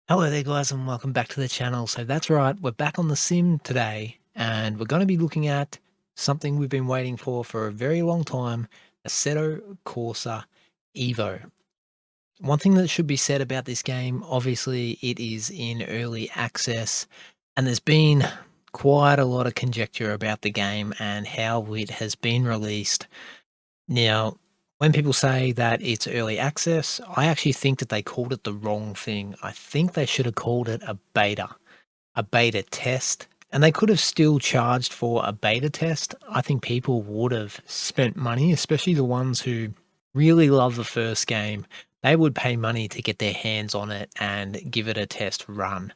Hello there guys and welcome back to the channel. So that's right, we're back on the sim today and we're going to be looking at something we've been waiting for a very long time, Assetto Corsa Evo. One thing that should be said about this game, obviously it is in early access and there's been quite a lot of conjecture about the game and how it has been released. Now, when people say that it's early access, I actually think that they called it the wrong thing. I think they should have called it a beta test, and they could have still charged for a beta test. I think people would have spent money, especially the ones who really love the first game. They would pay money to get their hands on it and give it a test run.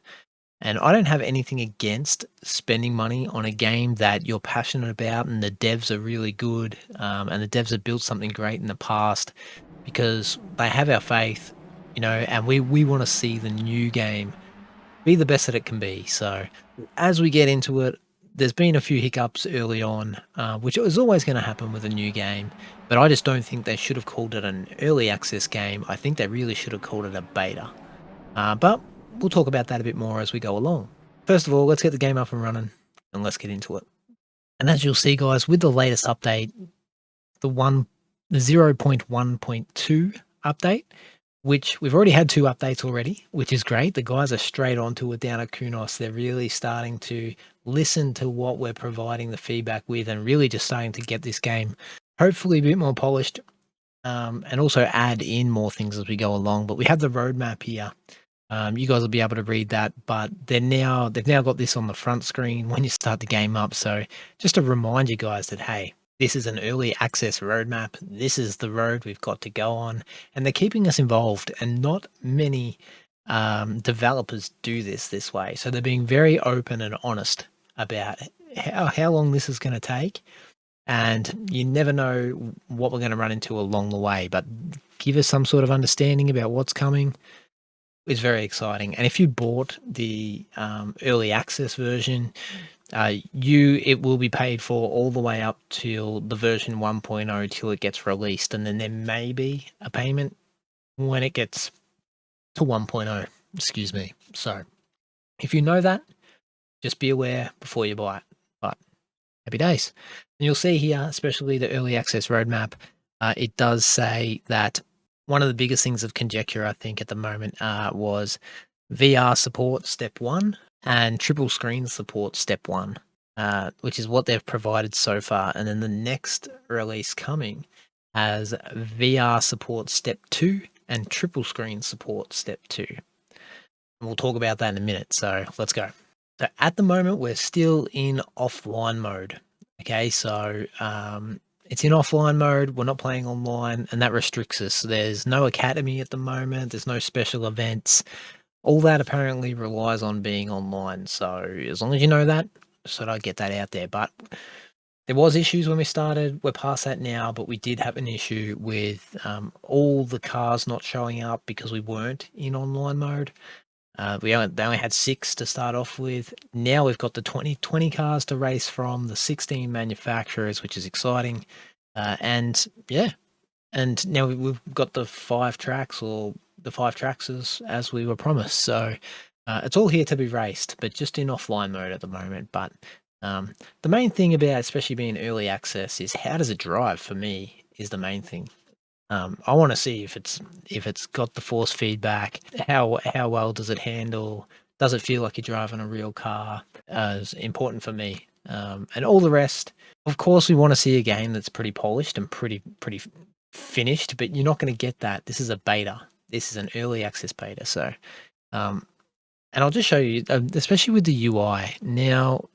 And I don't have anything against spending money on a game that you're passionate about and the devs are really good, and the devs have built something great in the past because they have our faith, and we want to see the new game be the best that it can be. So as we get into it, there's been a few hiccups early on, which is always going to happen with a new game, but I just don't think they should have called it an early access game. I think they really should have called it a beta. But we'll talk about that a bit more as we go along. First of all, let's get the game up and running and let's get into it. And as you'll see, guys, with the latest update, the 0.1.2 update, which we've already had 2 updates already, which is great. The guys are straight onto it down at Kunos. They're really starting to listen to what we're providing the feedback with and really just starting to get this game hopefully a bit more polished, and also add in more things as we go along. But we have the roadmap here. You guys will be able to read that, but they've now got this on the front screen when you start the game up. So just to remind you guys that, hey, this is an early access roadmap. This is the road we've got to go on, and they're keeping us involved. And not many developers do this way. So they're being very open and honest about how long this is going to take. And you never know what we're going to run into along the way, but give us some sort of understanding about what's coming is very exciting. And if you bought the early access version, it will be paid for all the way up till the version 1.0 till it gets released, and then there may be a payment when it gets to 1.0. Excuse me. So if you know that, just be aware before you buy it. But happy days. And you'll see here, especially the early access roadmap, it does say that one of the biggest things of conjecture, I think, at the moment was VR support step 1 and triple screen support step 1, which is what they've provided so far. And then the next release coming has VR support step 2 and triple screen support step 2. And we'll talk about that in a minute. So let's go. So at the moment, we're still in offline mode. Okay, so it's in offline mode. We're not playing online, and that restricts us. There's no academy at the moment. There's no special events. All that apparently relies on being online. So as long as you know that, so I get that out there. But there was issues when we started. We're past that now, but we did have an issue with all the cars not showing up because we weren't in online mode. They only had 6 to start off with. Now we've got the 20 cars to race from, the 16 manufacturers, which is exciting. And yeah, and now we've got the 5 tracks, or the 5 tracks as we were promised. So it's all here to be raced, but just in offline mode at the moment. But the main thing about, especially being early access, is how does it drive? For me, is the main thing. I want to see if it's got the force feedback. How well does it handle? Does it feel like you're driving a real car? Is important for me. And all the rest. Of course, we want to see a game that's pretty polished and pretty finished. But you're not going to get that. This is a beta. This is an early access beta. So, and I'll just show you, especially with the UI. Now,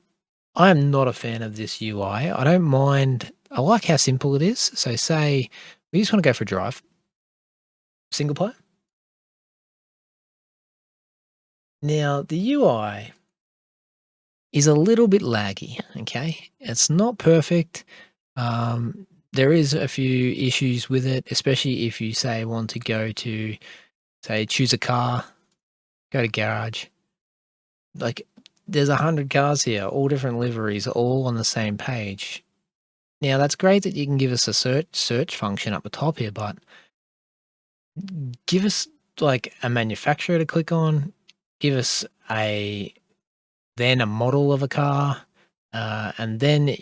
I am not a fan of this UI. I don't mind. I like how simple it is. So, say we just want to go for a drive. Single player. Now, the UI is a little bit laggy, okay? It's not perfect. There is a few issues with it, especially if you, say, want to go to, say, choose a car, go to garage. Like, there's 100 cars here, all different liveries, all on the same page. Now, that's great that you can give us a search function up the top here, but give us, like, a manufacturer to click on. give us then a model of a car, and then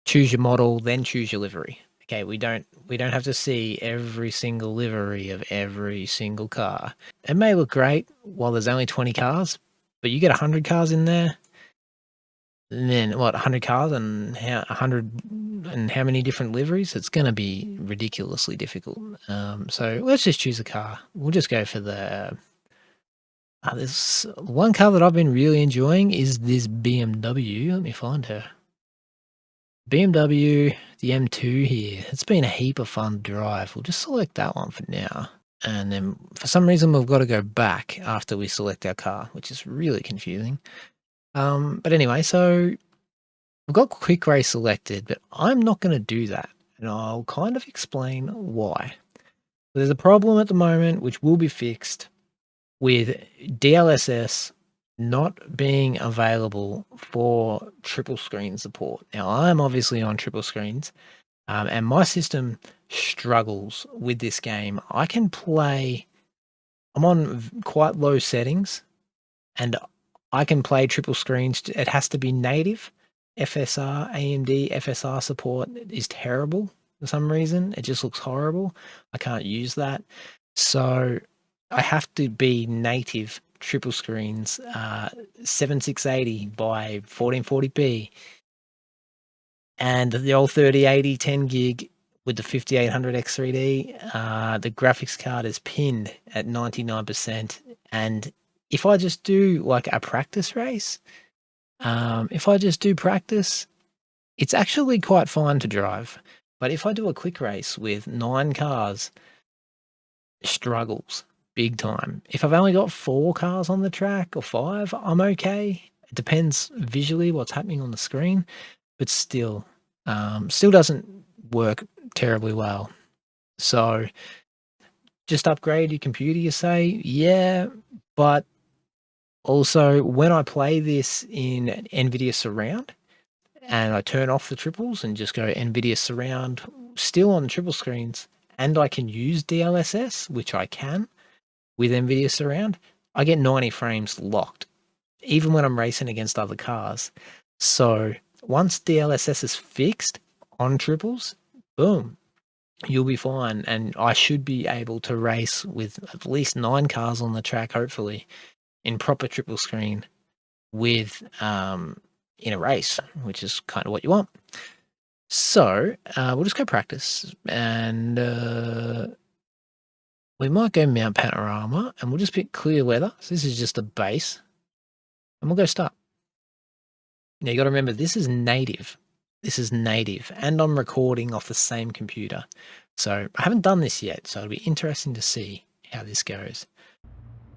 choose your model, then choose your livery. Okay, we don't have to see every single livery of every single car. It may look great while there's only 20 cars, but you get 100 cars in there, and then what, 100 cars and how 100 and how many different liveries? It's going to be ridiculously difficult. So let's just choose a car. We'll just go for the there's one car that I've been really enjoying is this BMW. Let me find her. BMW, the M2 here. It's been a heap of fun to drive. We'll just select that one for now. And then for some reason, we've got to go back after we select our car, which is really confusing. But anyway, so we've got quick race selected, but I'm not going to do that. And I'll kind of explain why. There's a problem at the moment, which will be fixed with DLSS not being available for triple screen support. Now, I'm obviously on triple screens, and my system struggles with this game. I'm on quite low settings, and I can play triple screens. It has to be native. FSR, AMD FSR support is terrible for some reason. It just looks horrible. I can't use that. So I have to be native triple screens, 7680 by 1440p, and the old 3080 10 gig with the 5800 X3D. The graphics card is pinned at 99%. And if I just do like a practice race, if I just do practice, it's actually quite fine to drive. But if I do a quick race with 9 cars, struggles big time. If I've only got 4 cars on the track or 5, I'm okay. It depends visually what's happening on the screen, but still doesn't work terribly well. So just upgrade your computer, you say? Yeah, but also when I play this in NVIDIA Surround and I turn off the triples and just go NVIDIA Surround, still on triple screens, and I can use DLSS, which I can with NVIDIA Surround, I get 90 frames locked, even when I'm racing against other cars. So once DLSS is fixed on triples, boom, you'll be fine. And I should be able to race with at least 9 cars on the track, hopefully, in proper triple screen with in a race, which is kind of what you want. So we'll just go practice, and we might go Mount Panorama, and we'll just pick clear weather. So this is just a base, and we'll go start. Now you got to remember, this is native. This is native, and I'm recording off the same computer. So I haven't done this yet, so it'll be interesting to see how this goes.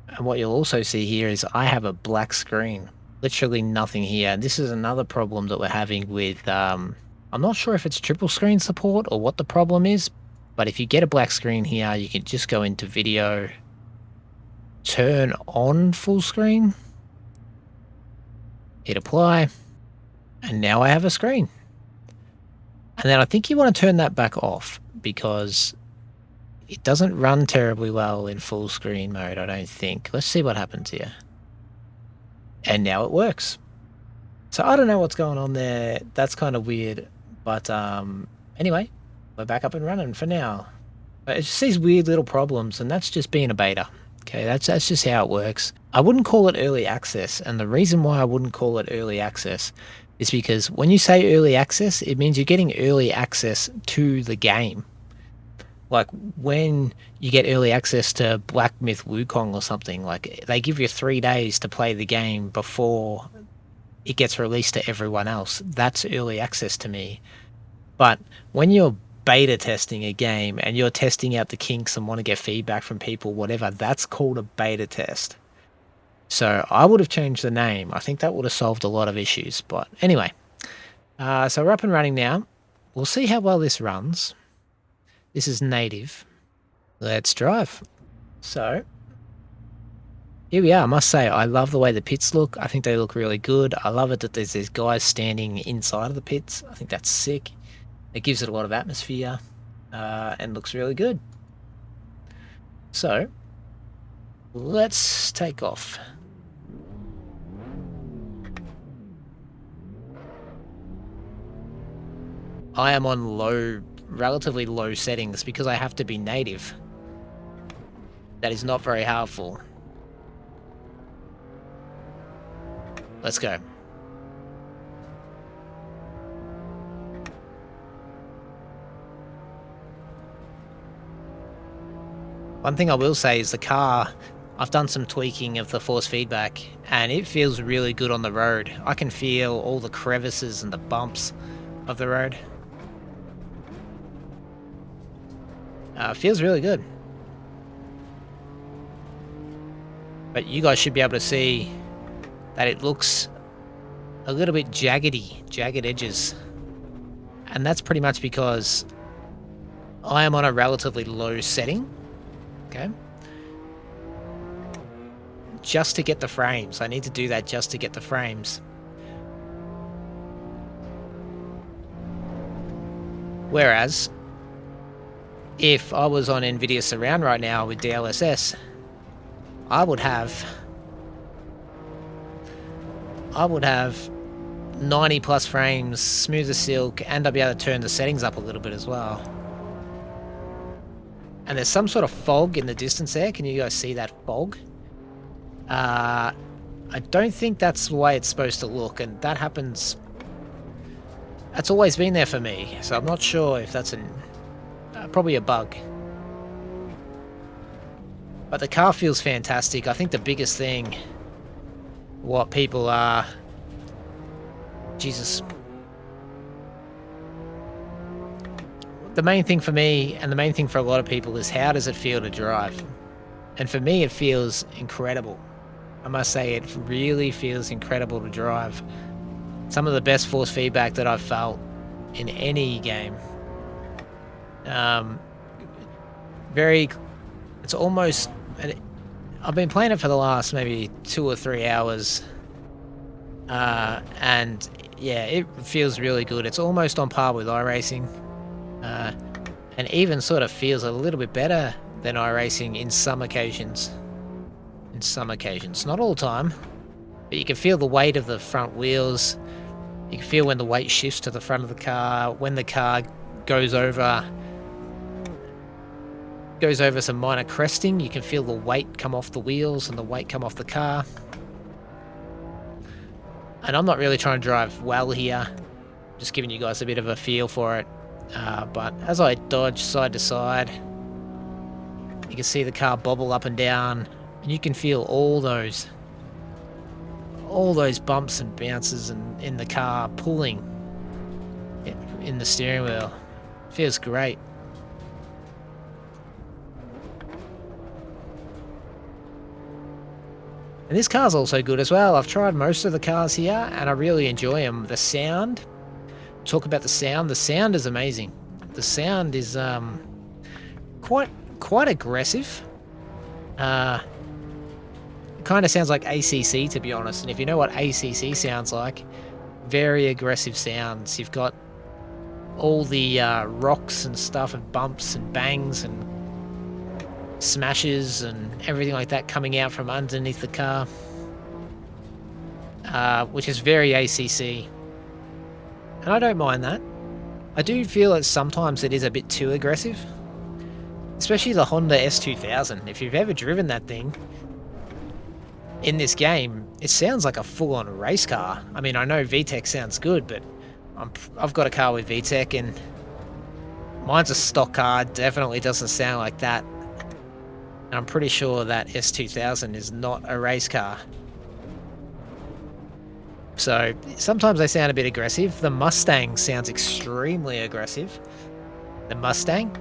And what you'll also see here is I have a black screen, literally nothing here. This is another problem that we're having with, I'm not sure if it's triple screen support or what the problem is, but if you get a black screen here, you can just go into video, turn on full screen, hit apply, and now I have a screen. And then I think you want to turn that back off because it doesn't run terribly well in full screen mode, I don't think. Let's see what happens here. And now it works. So I don't know what's going on there. That's kind of weird. But anyway, we're back up and running for now. But it's just these weird little problems, and that's just being a beta. Okay, that's just how it works. I wouldn't call it early access, and the reason why I wouldn't call it early access is because when you say early access, it means you're getting early access to the game. Like when you get early access to Black Myth Wukong or something, like they give you 3 days to play the game before it gets released to everyone else. That's early access to me. But when you're beta testing a game and you're testing out the kinks and want to get feedback from people, whatever, that's called a beta test. So I would have changed the name. I think that would have solved a lot of issues. But anyway, so we're up and running now. We'll see how well this runs. This is native. Let's drive. So here we are. I must say, I love the way the pits look. I think they look really good. I love it that there's these guys standing inside of the pits. I think that's sick. It gives it a lot of atmosphere and looks really good. So let's take off. I am on relatively low settings because I have to be native. That is not very helpful. Let's go. One thing I will say is the car, I've done some tweaking of the force feedback and it feels really good on the road. I can feel all the crevices and the bumps of the road. Feels really good. But you guys should be able to see that it looks a little bit jagged edges. And that's pretty much because I am on a relatively low setting, okay? Just to get the frames. I need to do that just to get the frames. Whereas, if I was on NVIDIA Surround right now with DLSS, I would have 90 plus frames, smooth as silk, and I'll be able to turn the settings up a little bit as well. And there's some sort of fog in the distance there. Can you guys see that fog? I don't think that's the way it's supposed to look, and that happens. That's always been there for me, so I'm not sure if that's probably a bug. But the car feels fantastic. I think the biggest thing, what people are... Jesus. The main thing for me, and the main thing for a lot of people, is how does it feel to drive? And for me, it feels incredible. I must say, it really feels incredible to drive. Some of the best force feedback that I've felt in any game. It's almost... I've been playing it for the last maybe 2 or 3 hours. And yeah, it feels really good. It's almost on par with iRacing. And even sort of feels a little bit better than iRacing in some occasions. Not all the time. But you can feel the weight of the front wheels. You can feel when the weight shifts to the front of the car. When the car goes over some minor cresting, you can feel the weight come off the wheels and the weight come off the car. And I'm not really trying to drive well here. Just giving you guys a bit of a feel for it. But as I dodge side to side, you can see the car bobble up and down, and you can feel all those bumps and bounces in the car pulling in the steering wheel. Feels great. And this car's also good as well. I've tried most of the cars here, and I really enjoy them. The sound, talk about the sound. The sound is amazing. The sound is quite aggressive. It kind of sounds like ACC, to be honest. And if you know what ACC sounds like, very aggressive sounds. You've got all the rocks and stuff and bumps and bangs and smashes and everything like that coming out from underneath the car, which is very ACC. And I don't mind that. I do feel that sometimes it is a bit too aggressive, especially the Honda S2000. If you've ever driven that thing, in this game, it sounds like a full-on race car. I mean, I know VTEC sounds good, but I've got a car with VTEC, and mine's a stock car. Definitely doesn't sound like that. And I'm pretty sure that S2000 is not a race car. So sometimes they sound a bit aggressive. The Mustang sounds extremely aggressive. The Mustang.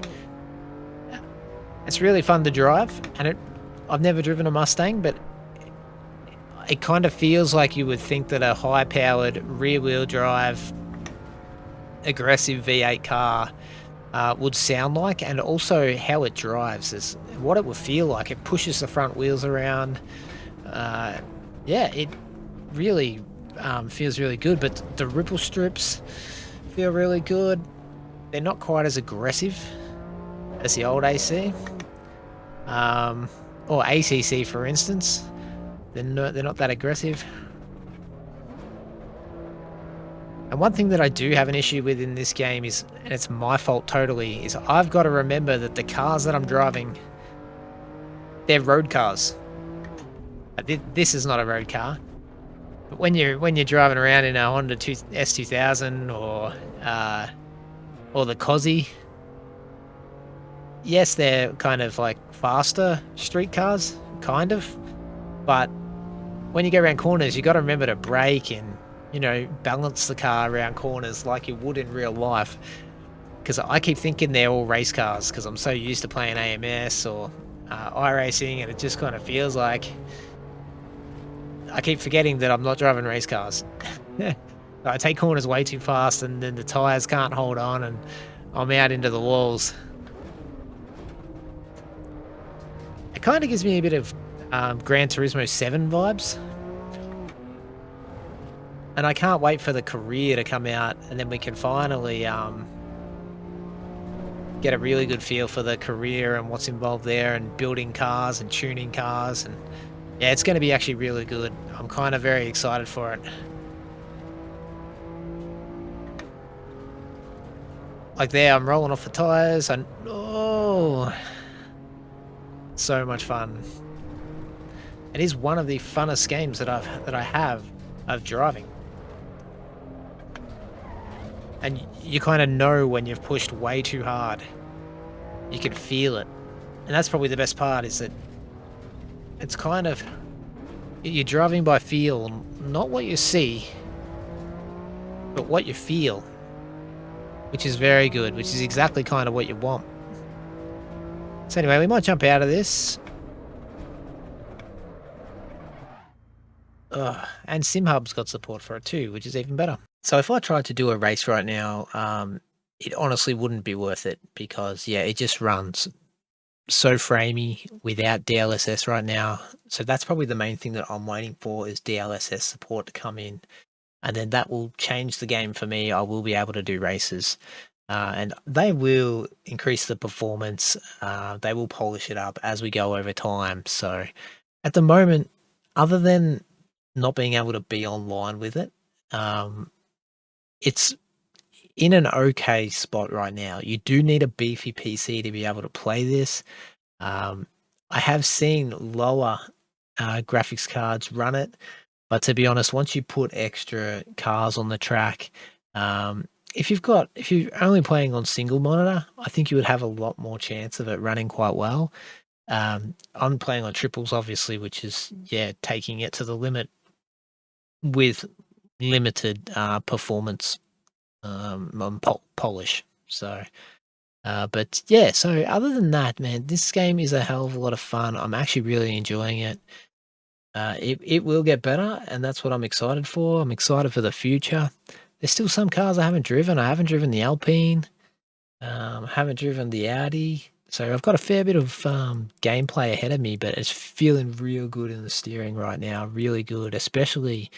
It's really fun to drive, and I've never driven a Mustang, but it kind of feels like you would think that a high-powered, rear-wheel drive, aggressive V8 car would sound like, and also how it drives is what it would feel like. It pushes the front wheels around. Yeah, it really feels really good, but the ripple strips feel really good. They're not quite as aggressive as the old AC. Or ACC, for instance. They're not that aggressive. And one thing that I do have an issue with in this game is, and it's my fault totally, is I've got to remember that the cars that I'm driving, they're road cars. This is not a road car. But when you're driving around in a Honda S2000 or the Cozzy, yes, they're kind of like faster street cars, kind of, but when you go around corners, you got to remember to brake and, you know, balance the car around corners like you would in real life. Because I keep thinking they're all race cars because I'm so used to playing AMS or iRacing, and it just kind of feels like I keep forgetting that I'm not driving race cars. I take corners way too fast, and then the tires can't hold on, and I'm out into the walls. It kind of gives me a bit of Gran Turismo 7 vibes. And I can't wait for the career to come out, and then we can finally get a really good feel for the career and what's involved there, and building cars and tuning cars. And yeah, it's going to be actually really good. I'm kind of very excited for it. Like there, I'm rolling off the tires, and oh, so much fun. It is one of the funnest games that I have of driving. And you kind of know when you've pushed way too hard. You can feel it. And that's probably the best part, is that it's kind of, you're driving by feel, not what you see, but what you feel, which is very good, which is exactly kind of what you want. So anyway, we might jump out of this. And SimHub's got support for it too, which is even better. So if I tried to do a race right now, it honestly wouldn't be worth it because, yeah, it just runs so framey without DLSS right now. So that's probably the main thing that I'm waiting for, is DLSS support to come in. And then that will change the game for me. I will be able to do races. And they will increase the performance. They will polish it up as we go over time. So at the moment, other than not being able to be online with it, it's in an okay spot right now. You do need a beefy PC to be able to play this. I have seen lower graphics cards run it, but to be honest, once you put extra cars on the track, if you're only playing on single monitor, I think you would have a lot more chance of it running quite well. I'm playing on triples, obviously, which is, yeah, taking it to the limit with limited performance polish. So, but yeah, so other than that, man, this game is a hell of a lot of fun. I'm actually really enjoying it. It will get better, and that's what I'm excited for. I'm excited for the future. There's still some cars I haven't driven. I haven't driven the Alpine. Haven't driven the Audi. So I've got a fair bit of gameplay ahead of me, but it's feeling real good in the steering right now. Really good, especially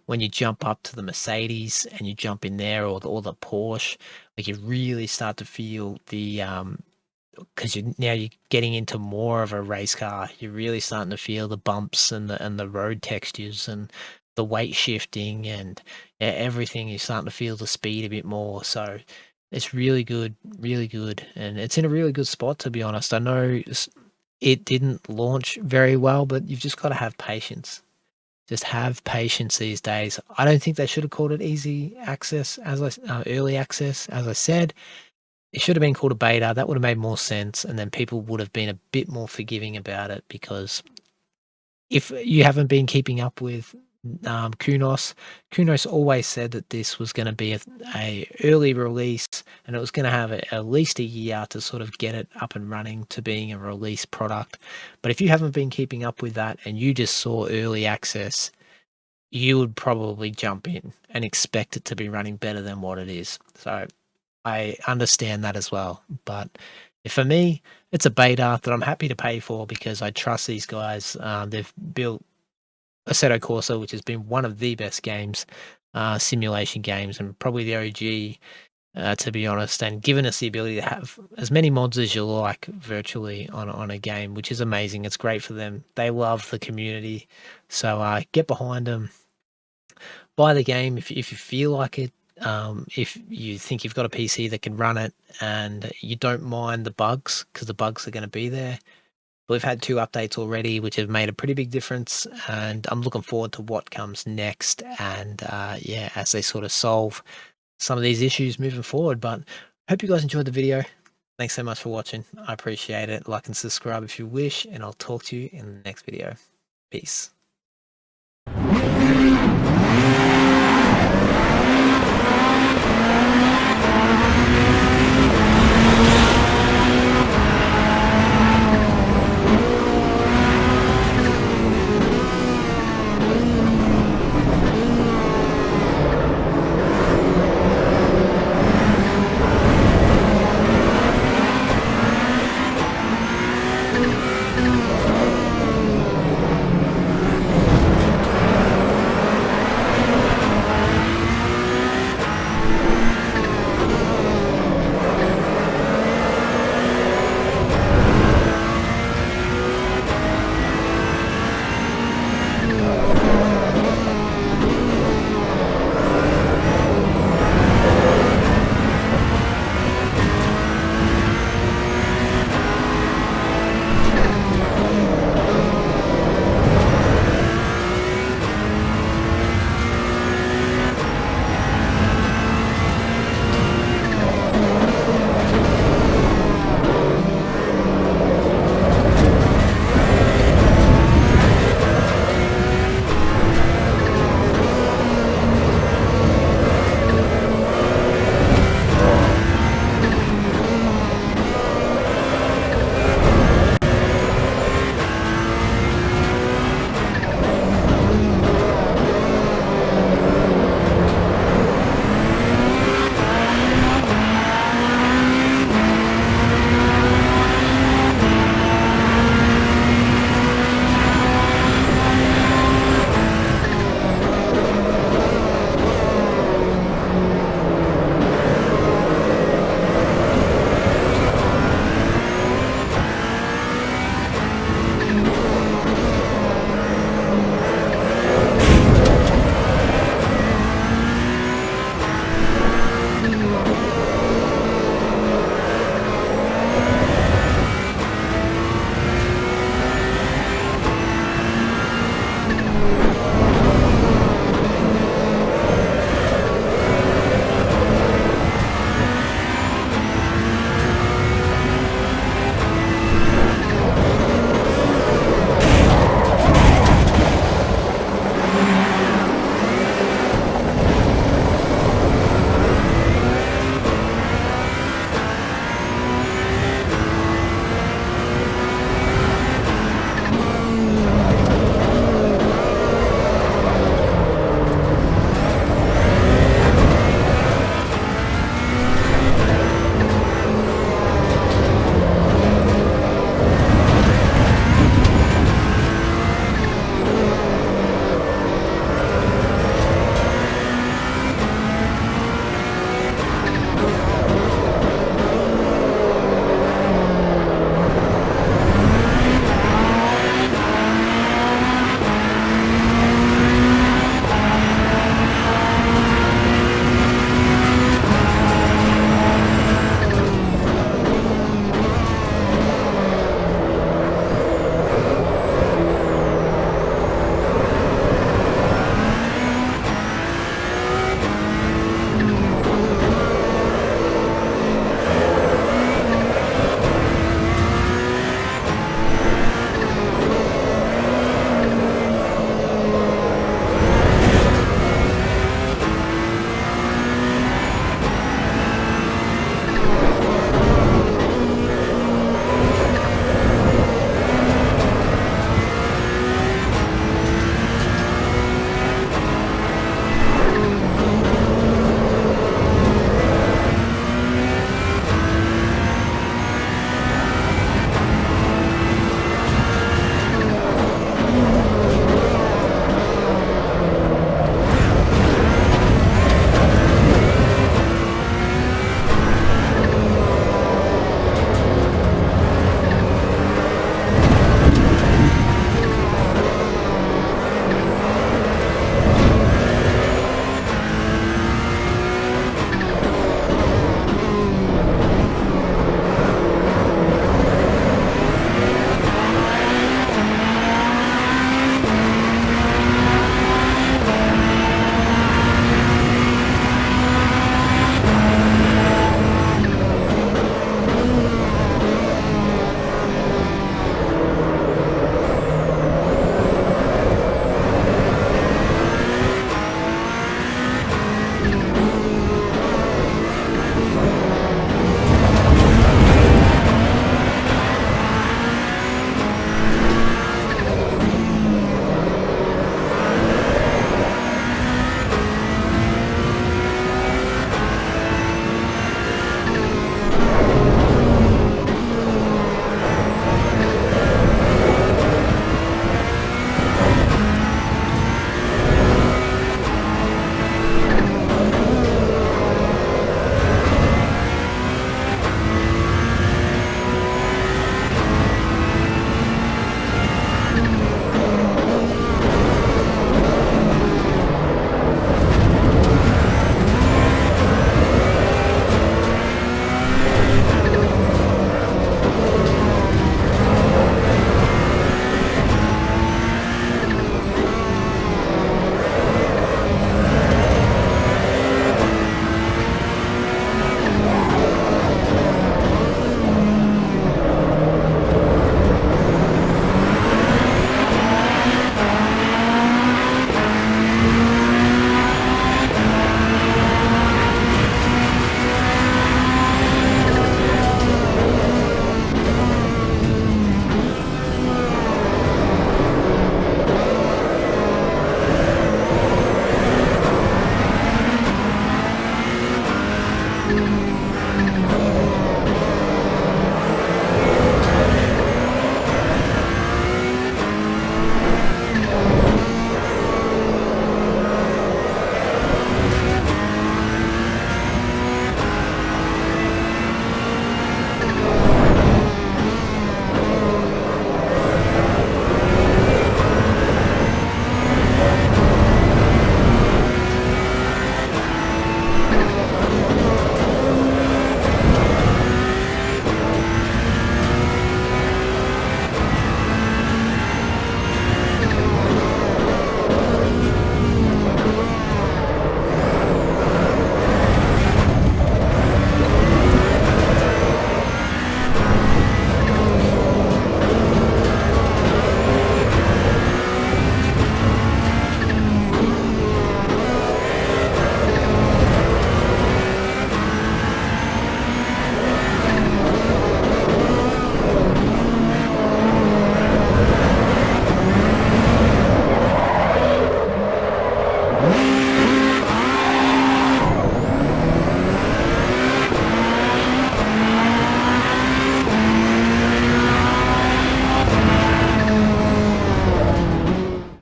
when you jump up to the Mercedes and you jump in there, or the Porsche. Like, you really start to feel the because now you're getting into more of a race car. You're really starting to feel the bumps and the road textures and the weight shifting and everything. You're starting to feel the speed a bit more. So it's really good, and it's in a really good spot, to be honest. I know it didn't launch very well, but you've just got to have patience. Just have patience these days. I don't think they should have called it easy access, early access, as I said. It should have been called a beta. That would have made more sense, and then people would have been a bit more forgiving about it, because if you haven't been keeping up with Kunos always said that this was going to be a early release, and it was going to have at least a year to sort of get it up and running to being a release product. But if you haven't been keeping up with that and you just saw early access, you would probably jump in and expect it to be running better than what it is. So I understand that as well. But for me, it's a beta that I'm happy to pay for because I trust these guys. They've built Assetto Corsa, which has been one of the best games, simulation games, and probably the OG, to be honest, and given us the ability to have as many mods as you like virtually on a game, which is amazing. It's great for them. They love the community. So get behind them. buy the game if you feel like it. If you think you've got a PC that can run it and you don't mind the bugs, because the bugs are going to be there. We've had 2 updates already, which have made a pretty big difference, and I'm looking forward to what comes next. And yeah, as they sort of solve some of these issues moving forward. But hope you guys enjoyed the video. Thanks so much for watching. I appreciate it. Like and subscribe if you wish, and I'll talk to you in the next video. Peace.